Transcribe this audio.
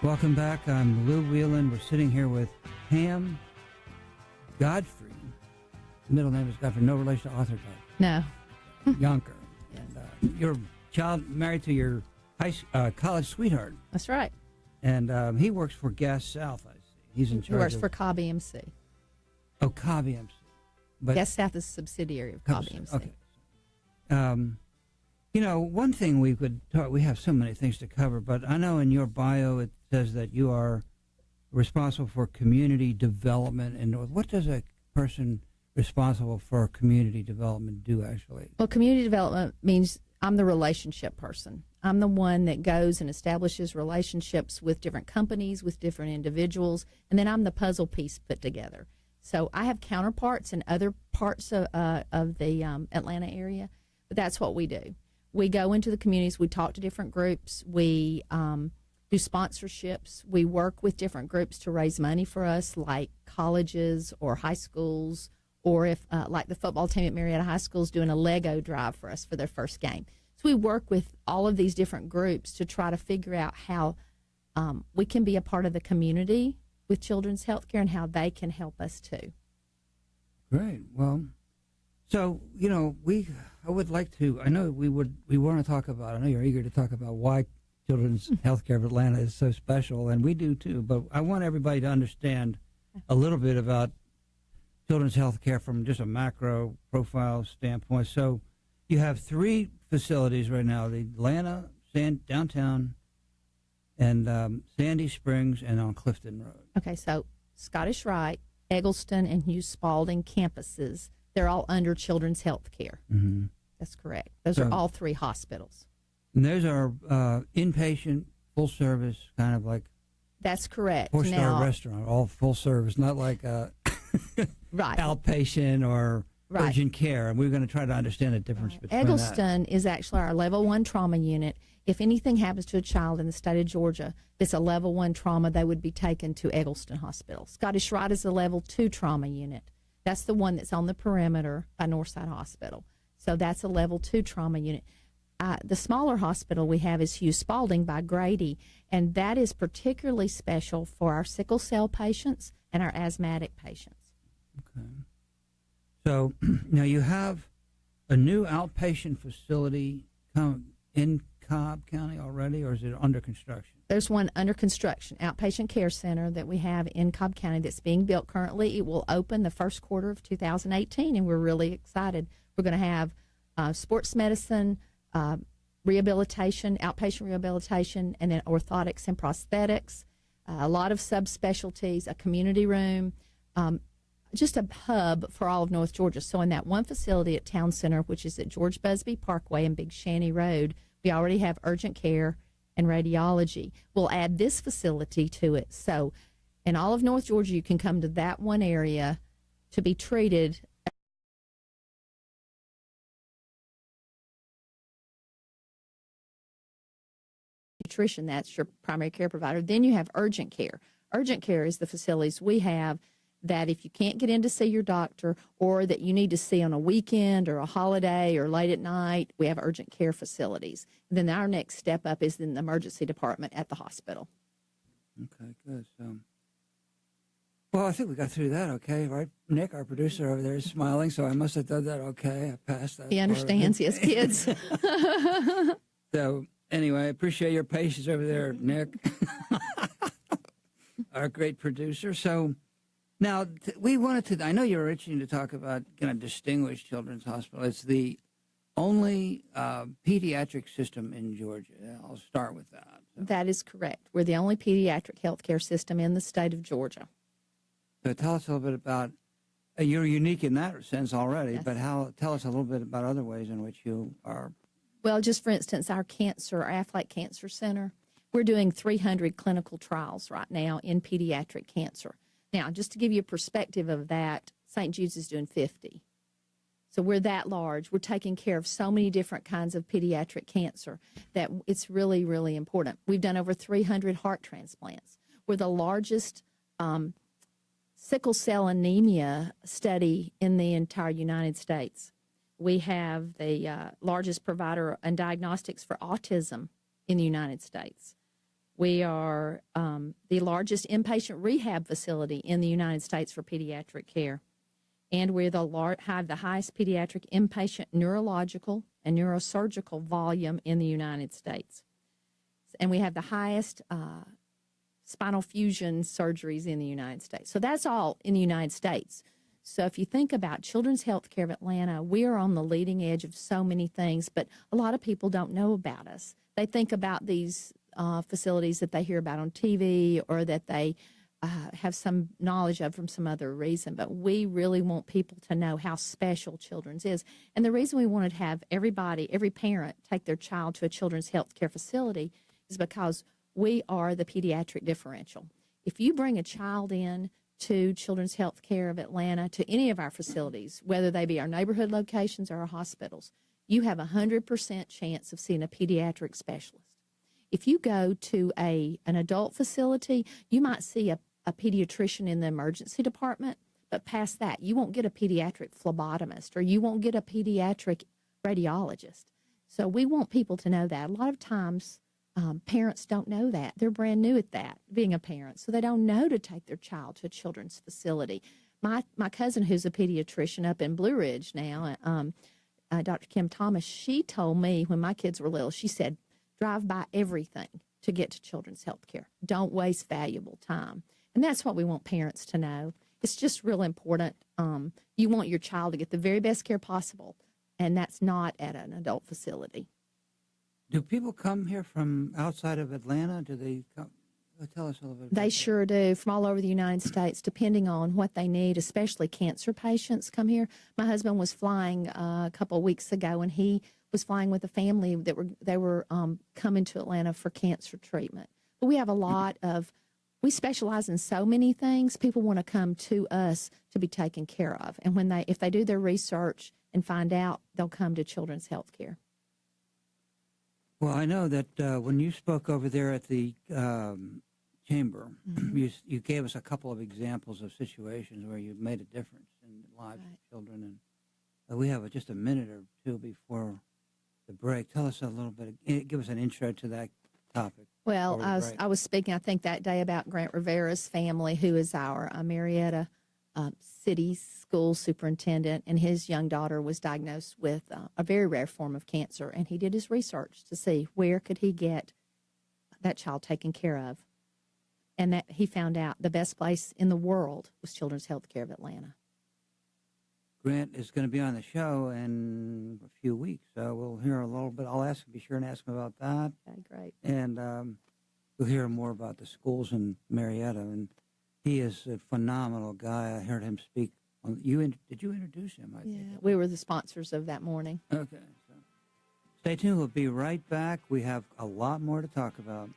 Welcome back. I'm Lou Whelan. We're sitting here with Pam Godfrey. Middle name is Godfrey. No relation to Arthur No. Younker. And you're married to your college sweetheart. That's right. And he works for Gas South, I see. He's in charge. He works for Cobb EMC. Oh, Cobb EMC. But Gas South is a subsidiary of Cobb EMC. Okay. You know, one thing we could talk, we have so many things to cover, but I know in your bio it says that you are responsible for community development. And what does a person responsible for community development do, actually? Well, community development means I'm the relationship person. I'm the one that goes and establishes relationships with different companies, with different individuals, and then I'm the puzzle piece put together. So I have counterparts in other parts of the Atlanta area, but that's what we do. We go into the communities, we talk to different groups, we do sponsorships, we work with different groups to raise money for us, like colleges or high schools, or if like the football team at Marietta High School is doing a Lego drive for us for their first game. So we work with all of these different groups to try to figure out how we can be a part of the community with children's health care and how they can help us too. Great. Well, so, you know, I would like to, I know we want to talk about, I know you're eager to talk about why Children's Healthcare of Atlanta is so special, and we do too, but I want everybody to understand a little bit about children's health care from just a macro profile standpoint. So you have 3 facilities right now, the Atlanta, downtown, and Sandy Springs, and on Clifton Road. Okay, so Scottish Rite, Eggleston, and Hughes Spalding campuses, they're all under Children's Health Care. Mm-hmm. That's correct. Those are all 3 hospitals. And those are inpatient, full service, kind of like that's correct. 4-star restaurant, all full service, not like right. outpatient or urgent care. And we're going to try to understand the difference between Eggleston is actually our level 1 trauma unit. If anything happens to a child in the state of Georgia that's a level 1 trauma, they would be taken to Eggleston Hospital. Scottish Rite is a level 2 trauma unit. That's the one that's on the perimeter by Northside Hospital. So that's a level 2 trauma unit. The smaller hospital we have is Hughes Spalding by Grady, and that is particularly special for our sickle cell patients and our asthmatic patients. Okay. So now you have a new outpatient facility in Cobb County already, or is it under construction? There's one under construction, outpatient care center that we have in Cobb County that's being built currently. It will open the first quarter of 2018, and we're really excited. We're going to have sports medicine, rehabilitation, outpatient rehabilitation, and then orthotics and prosthetics, a lot of subspecialties, a community room, just a hub for all of North Georgia. So in that one facility at Town Center, which is at George Busby Parkway and Big Shanty Road, we already have urgent care and radiology. We'll add this facility to it. So in all of North Georgia, you can come to that one area to be treated. Nutrition, that's your primary care provider. Then you have urgent care. Urgent care is the facilities we have that if you can't get in to see your doctor or that you need to see on a weekend or a holiday or late at night, we have urgent care facilities. And then our next step up is in the emergency department at the hospital. Okay, good. Well, I think we got through that okay, right? Nick, our producer over there, is smiling, so I must have done that okay. I passed that. He understands, yes, kids. So, anyway, I appreciate your patience over there, Nick, our great producer. So, now, we wanted to, I know you're itching to talk about kind of distinguished children's hospital. It's the only pediatric system in Georgia. I'll start with that. That is correct. We're the only pediatric healthcare system in the state of Georgia. So tell us a little bit about, you're unique in that sense already, yes. But tell us a little bit about other ways in which you are. Well, just for instance, our Aflac Cancer Center, we're doing 300 clinical trials right now in pediatric cancer. Now, just to give you a perspective of that, St. Jude's is doing 50. So we're that large. We're taking care of so many different kinds of pediatric cancer that it's really, really important. We've done over 300 heart transplants. We're the largest sickle cell anemia study in the entire United States. We have the largest provider and diagnostics for autism in the United States. We are the largest inpatient rehab facility in the United States for pediatric care. And we're have the highest pediatric inpatient neurological and neurosurgical volume in the United States. And we have the highest spinal fusion surgeries in the United States. So that's all in the United States. So if you think about Children's Healthcare of Atlanta, we are on the leading edge of so many things, but a lot of people don't know about us. They think about these facilities that they hear about on TV or that they have some knowledge of from some other reason, but we really want people to know how special Children's is. And the reason we wanted to have every parent take their child to a Children's Healthcare facility is because we are the pediatric differential. If you bring a child in to Children's Healthcare of Atlanta, to any of our facilities, whether they be our neighborhood locations or our hospitals, you have a 100% chance of seeing a pediatric specialist. If you go to an adult facility, you might see a pediatrician in the emergency department, but past that, you won't get a pediatric phlebotomist or you won't get a pediatric radiologist. So we want people to know that. A lot of times, parents don't know that. They're brand new at that, being a parent, so they don't know to take their child to a children's facility. My cousin, who's a pediatrician up in Blue Ridge now, Dr. Kim Thomas, she told me when my kids were little, she said, drive by everything to get to Children's Healthcare. Don't waste valuable time. And that's what we want parents to know. It's just real important. You want your child to get the very best care possible, and that's not at an adult facility. Do people come here from outside of Atlanta? Do they come? Tell us a little bit. They sure do, from all over the United States, depending on what they need, especially cancer patients come here. My husband was flying a couple of weeks ago, and he was flying with a family that were coming to Atlanta for cancer treatment. But we have a lot of, we specialize in so many things. People want to come to us to be taken care of. And if they do their research and find out, they'll come to Children's Healthcare. Well, I know that when you spoke over there at the chamber, you gave us a couple of examples of situations where you've made a difference in the lives of children. And we have just a minute or two before the break. Tell us a little bit, give us an intro to that topic. Well, I was speaking, I think, that day about Grant Rivera's family, who is our Marietta City School Superintendent, and his young daughter was diagnosed with a very rare form of cancer, and he did his research to see where could he get that child taken care of, and that he found out the best place in the world was Children's Healthcare of Atlanta. Grant is going to be on the show in a few weeks, so we'll hear a little bit. Be sure and ask him about that. Okay, great. And we'll hear more about the schools in Marietta. And he is a phenomenal guy. I heard him speak. Did you introduce him? I think. We were the sponsors of that morning. Okay. So stay tuned. We'll be right back. We have a lot more to talk about.